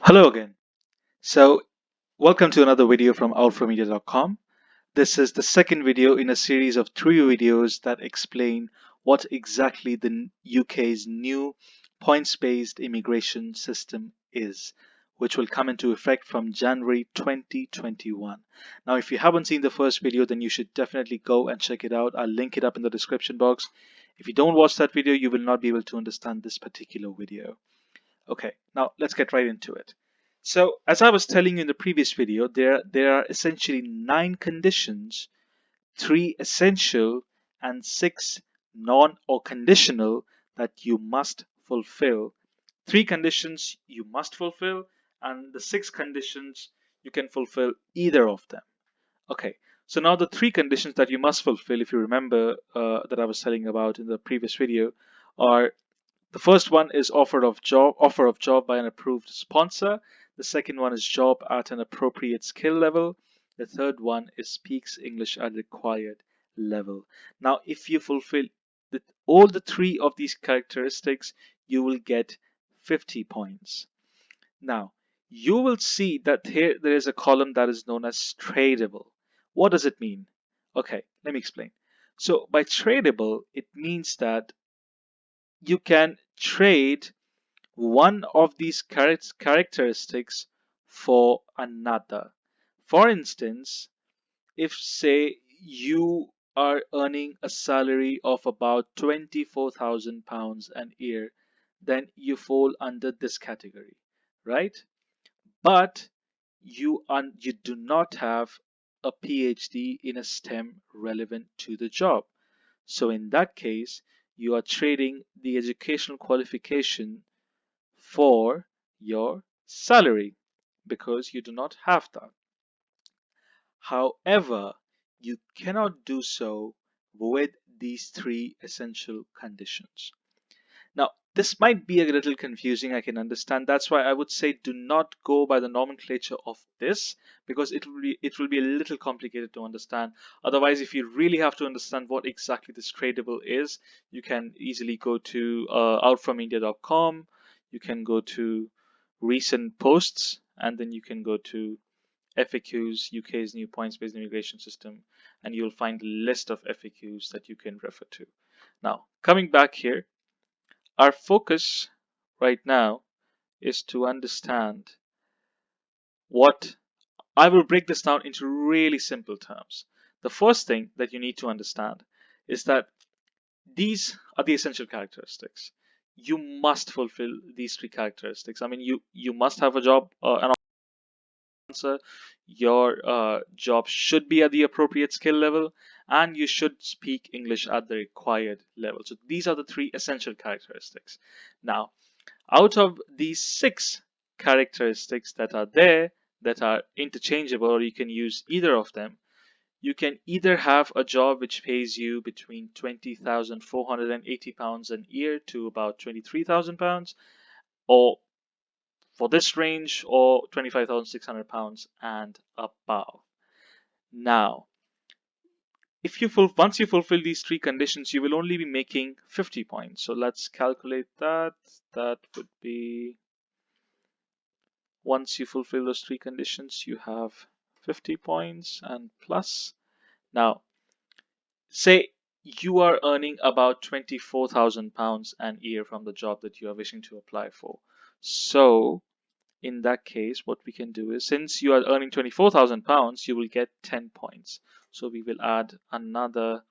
Hello again. So, welcome to another video from outfrommedia.com. This is the second video in a series of three videos that explain what exactly the UK's new points-based immigration system is, which will come into effect from January 2021. Now, if you haven't seen the first video, then you should definitely go and check it out. I'll link it up in the description box. If you don't watch that video, you will not be able to understand this particular video. Okay, now let's get right into it. So, as I was telling you in the previous video, there are essentially 9 conditions, 3 essential and 6 non or conditional that you must fulfill. 3 conditions you must fulfill, and the 6 conditions you can fulfill either of them. Okay, so now the 3 conditions that you must fulfill, if you remember that I was telling about in the previous video, are the first one is offer of job by an approved sponsor. The second one is job at an appropriate skill level. The third one is speaks English at required level. Now, if you fulfill all the 3 of these characteristics, you will get 50 points. Now, you will see that here there is a column that is known as tradable. What does it mean? Okay, let me explain. So by tradable, it means that you can trade one of these characteristics for another. For instance, if say you are earning a salary of about £24,000 an year, then you fall under this category, right? But you do not have a PhD in a STEM relevant to the job. So in that case, you are trading the educational qualification for your salary because you do not have that. However, you cannot do so with these 3 essential conditions. Now, this might be a little confusing, I can understand. That's why I would say do not go by the nomenclature of this, because it will be a little complicated to understand. Otherwise, if you really have to understand what exactly this tradable is, you can easily go to outfromindia.com. You can go to recent posts, and then you can go to FAQs, UK's new points-based immigration system, and you'll find a list of FAQs that you can refer to. Now, coming back here, our focus right now is to understand what I will break this down into really simple terms. The first thing that you need to understand is that these are the essential characteristics. You must fulfill these 3 characteristics. I mean, you must have a job, an answer. Your job should be at the appropriate skill level, and you should speak English at the required level. So these are the 3 essential characteristics. Now, out of these 6 characteristics that are there, that are interchangeable, or you can use either of them, you can either have a job which pays you between £20,480 a year to about £23,000, or for this range, or £25,600 and above. Now, if once you fulfill these 3 conditions, you will only be making 50 points. So let's calculate that. That would be, once you fulfill those 3 conditions, you have 50 points and plus. Now, say you are earning about £24,000 a year from the job that you are wishing to apply for. So in that case, what we can do is, since you are earning £24,000, you will get 10 points. So we will add another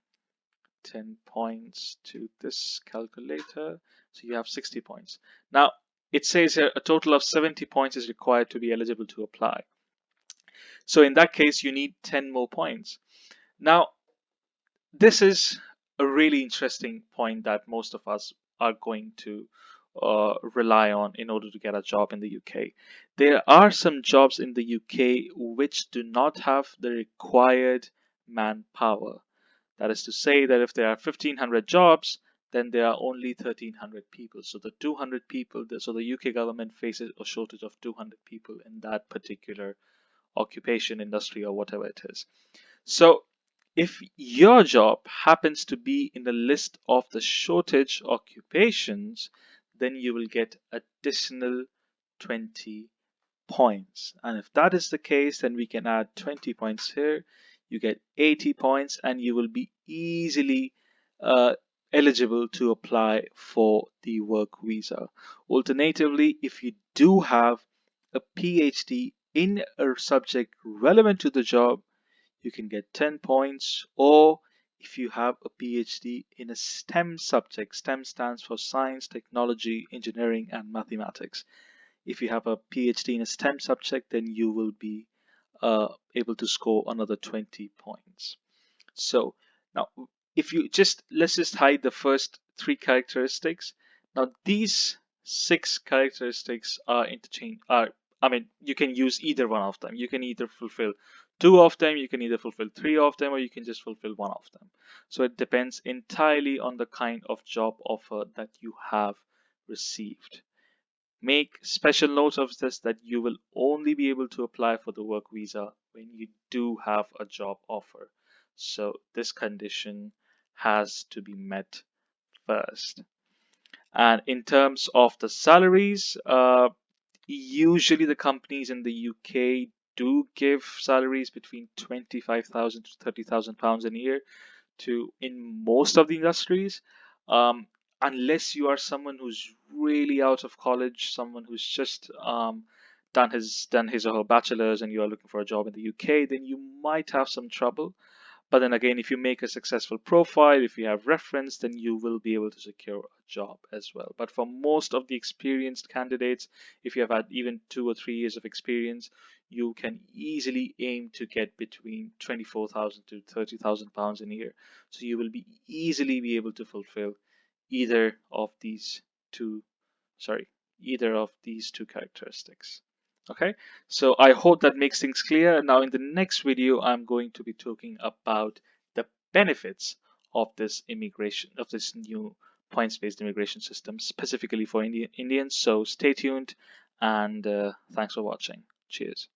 10 points to this calculator. So you have 60 points. Now, it says here a total of 70 points is required to be eligible to apply. So in that case, you need 10 more points. Now, this is a really interesting point that most of us are going to rely on in order to get a job in the UK. There are some jobs in the UK which do not have the required manpower. That is to say that if there are 1,500 jobs, then there are only 1,300 people. So the 200 people, so the UK government faces a shortage of 200 people in that particular occupation, industry, or whatever it is. So if your job happens to be in the list of the shortage occupations, then you will get additional 20 points. And if that is the case, then we can add 20 points here. You get 80 points and you will be easily eligible to apply for the work visa. Alternatively, if you do have a PhD in a subject relevant to the job, you can get 10 points. Or if you have a PhD in a STEM subject, STEM stands for science, technology, engineering, and mathematics. If you have a PhD in a STEM subject, then you will be able to score another 20 points. So now, if you let's just hide the first three characteristics. Now, these six characteristics are I mean, you can use either one of them. You can either fulfill two of them, you can either fulfill three of them, or you can just fulfill one of them. So it depends entirely on the kind of job offer that you have received. Make special notes of this, that you will only be able to apply for the work visa when you do have a job offer. So this condition has to be met first. And in terms of the salaries, usually the companies in the UK do give salaries between 25,000 to 30,000 pounds a year to in most of the industries. Unless you are someone who's really out of college, someone who's just done his or her bachelor's, and you are looking for a job in the UK, then you might have some trouble. But then again, if you make a successful profile, if you have reference, then you will be able to secure a job as well. But for most of the experienced candidates, if you have had even 2 or 3 years of experience, you can easily aim to get between 24,000 to 30,000 pounds a year. So you will be easily be able to fulfill either of these two, either of these two characteristics. Okay, so I hope that makes things clear. Now in the next video, I'm going to be talking about the benefits of this new points-based immigration system, specifically for Indians. So stay tuned, and thanks for watching. Cheers.